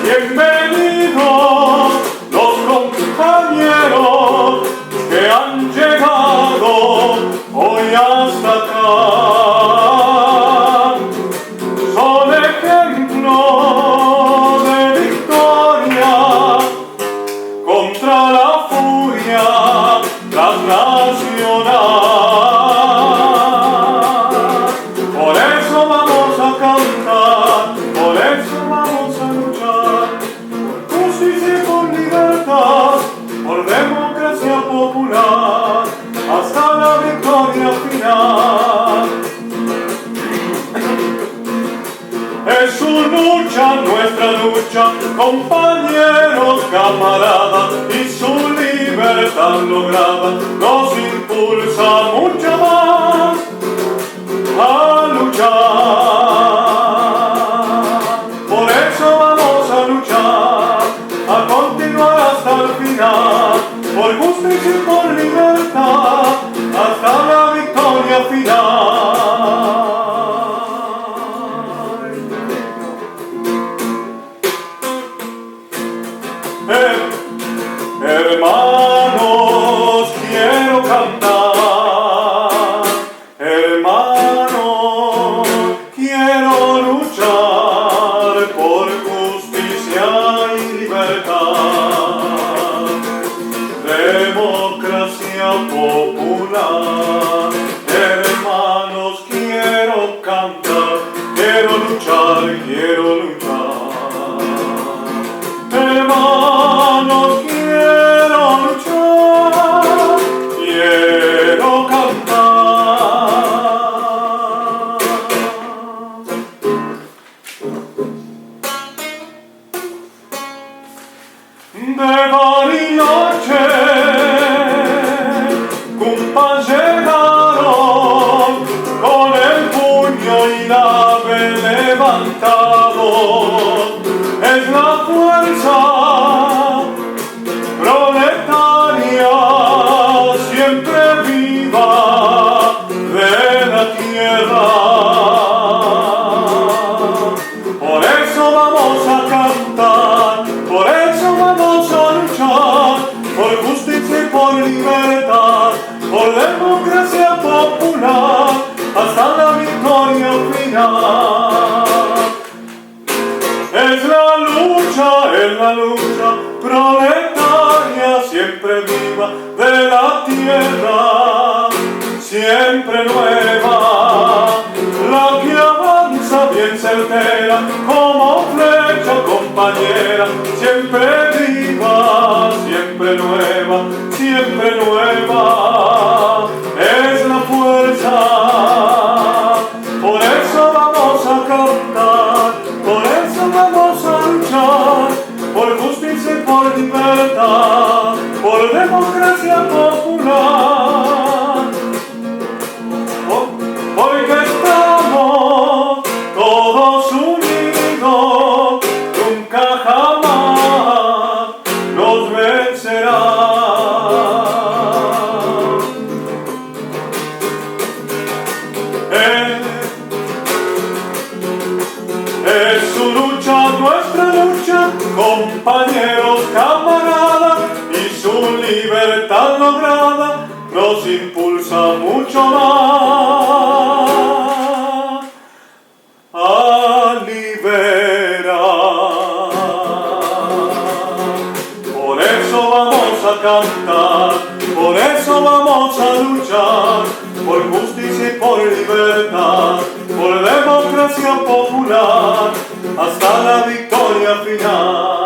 Bienvenidos los compañeros que han llegado hoy hasta acá. Son ejemplo de victoria contra la furia transnacional. Por eso vamos a cantar, por eso vamos a luchar, por justicia y por libertad, por democracia popular, hasta la victoria final. Es su lucha, nuestra lucha, compañeros, camaradas, y su libertad lograda nos impulsa mucho más a luchar. Por eso vamos a luchar, a continuar hasta el final, por justicia y por libertad, hasta la victoria final. Hermanos, quiero cantar, hermanos, quiero luchar por justicia y libertad, democracia popular. Hermanos, quiero cantar, quiero luchar, quiero luchar. Hermanos, quiero luchar, quiero cantar. De dar y noche, compas llegaron con el puño y la ave levantado. Es la fuerza proletaria siempre viva de la tierra. Por eso vamos a cantar, por eso vamos a luchar, por justicia y por libertad, por democracia popular, hasta la victoria final. Es la lucha proletaria siempre viva de la tierra, siempre nueva, la que avanza bien certera como flecha compañera, siempre viva, siempre nueva, siempre nueva, es la fuerza. Por eso vamos a cantar, por eso vamos a luchar, por justicia y por libertad, por democracia popular. Porque estamos todos unidos, nunca jamás nos vencerán. Es su lucha, nuestra lucha, compañeros, camaradas, y su libertad lograda nos impulsa mucho más a liberar. Por eso vamos a cantar, por eso vamos a luchar, por justicia y por libertad, por democracia popular, hasta la victoria final.